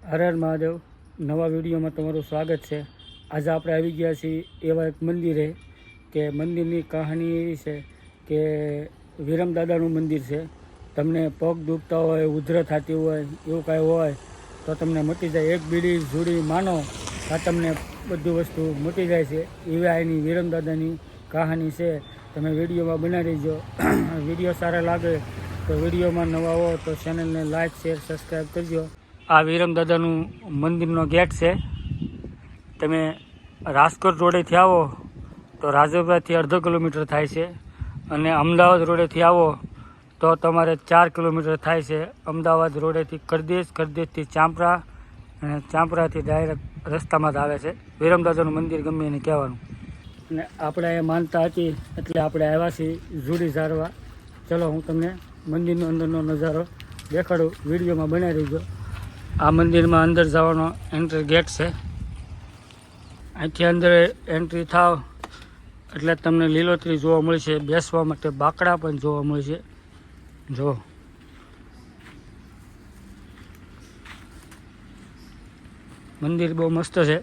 હર હર મહાદેવ. નવા વિડીયોમાં તમારું સ્વાગત છે. આજે આપણે આવી ગયા છીએ એવા એક મંદિરે કે મંદિરની કહાની એવી છે કે વિરમદાદાનું મંદિર છે. તમને પગ દુખતા હોય, ઉધરસ થતી હોય, એવું કાંઈ હોય તો તમને મટી જાય. એક બીડી જુડી માનો આ તમને બધી વસ્તુ મટી જાય છે. એવી એની વિરમદાદાની કહાની છે. તમે વિડીયોમાં બનાવી દેજો. વિડીયો સારા લાગે તો વિડીયોમાં નવા હો તો ચેનલને લાઇક, શેર, સબસ્ક્રાઈબ કરજો. આ વિરમદાદાનું મંદિરનો ગેટ છે. તમે રાજકોટ રોડેથી આવો તો રાજપરાથી 1/2 કિલોમીટર થાય છે અને અમદાવાદ રોડેથી આવો તો તમારે 4 કિલોમીટર થાય છે. અમદાવાદ રોડેથી કરદેશથી ચાંપરા અને ચાંપરાથી ડાયરેક્ટ રસ્તામાં જ આવે છે. વિરમદાદાનું મંદિર ગમે એને કહેવાનું. અને આપણે એ માનતા હતી એટલે આપણે આવ્યા છીએ જુડી ઝારવા. ચલો હું તમને મંદિરનો અંદરનો નજારો દેખાડું. વિડીયોમાં બનાવી દેજો. આ મંદિરમાં અંદર જવાનો એન્ટ્રી ગેટ છે. અહીંથી અંદર એન્ટ્રી થાવ એટલે તમને લીલોતરી જોવા મળશે. બેસવા માટે બાકડા પણ જોવા મળશે. જો મંદિર બહુ મસ્ત છે.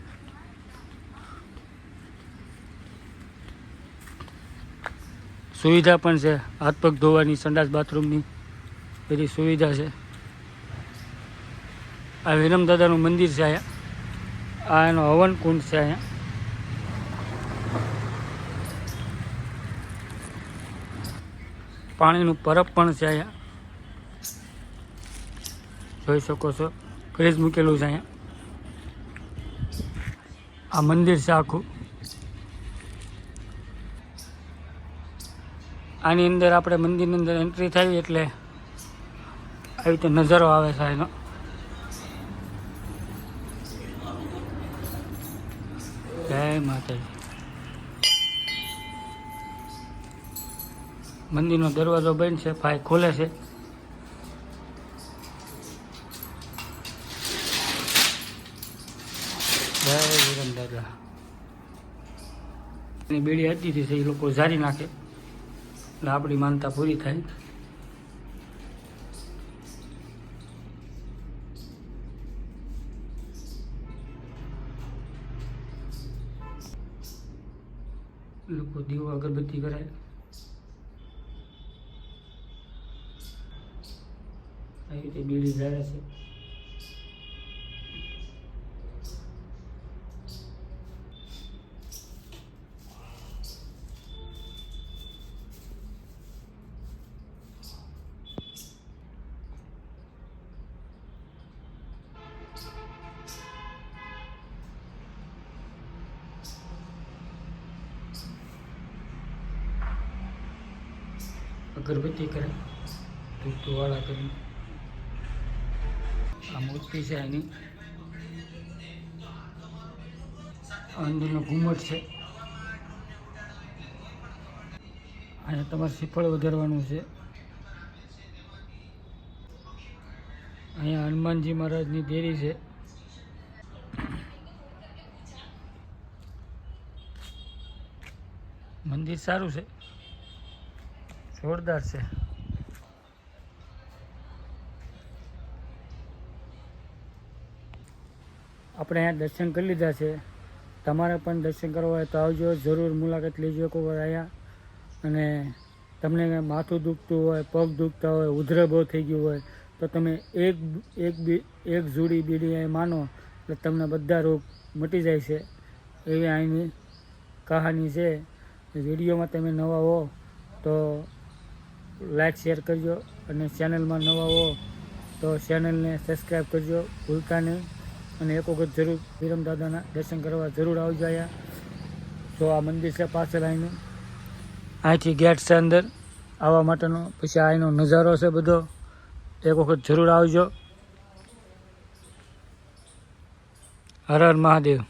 સુવિધા પણ છે. હાથ પગ ધોવાની, સંડાસ બાથરૂમની બધી સુવિધા છે. આ વિરમદાદાનું મંદિર છે. અહીંયા આ એનો હવન કુંડ છે. અહીંયા પાણીનું પરબ પણ છે. અહીંયા જોઈ શકો છો. ફ્રીજ મૂકેલું છે. અહીંયા આ મંદિર છે આખું. આની અંદર આપણે મંદિરની અંદર એન્ટ્રી થઈ એટલે આવી રીતે નજારો આવે છે એનો. જય માતાજી. મંદિરનો દરવાજો બંધ છે, ભાઈ ખોલે છે. જય વિરમદાદા. એની બેડી હતી છે એ લોકો જારી નાખે એટલે આપણી માનતા પૂરી થાય. લોકો દીવો અગરબત્તી કરે. આવી રીતે બીડી જાળે છે. અગરબત્તી કરે, ધૂપવાળા કરી. આ મૂર્તિ છે એની. અંદરનો ઘુમટ છે. અહીંયા તમારે શ્રીફળ વધારવાનું છે. અહીંયા હનુમાનજી મહારાજની દેરી છે. મંદિર સારું છે, જોરદાર છે. આપણે અહીંયા દર્શન કરી લીધા છે. તમારે પણ દર્શન કરવા હોય તો આવજો, જરૂર મુલાકાત લેજો એક વાર અહીંયા. અને તમને માથું દુખતું હોય, પગ દુખતા હોય, ઉધરસ બહુ થઈ ગયું હોય તો તમે એક જુડી બીડી અહીં માનો એટલે તમને બધા રોગ મટી જાય છે. એવી અહીંની કહાની છે. વિડીયોમાં તમે નવા હો તો લાઈક શેર કરજો અને ચેનલમાં નવા હો તો ચેનલને સબસ્ક્રાઈબ કરજો ભૂલતા નહીં. અને એક વખત જરૂર વિરમદાદાના દર્શન કરવા જરૂર આવજો અહીંયા. તો આ મંદિર છે પાછળ અહીંનું. અહીંથી ગેટ છે અંદર આવવા માટેનો. પછી અહીંનો નજારો છે બધો. એક વખત જરૂર આવજો. હર હર મહાદેવ.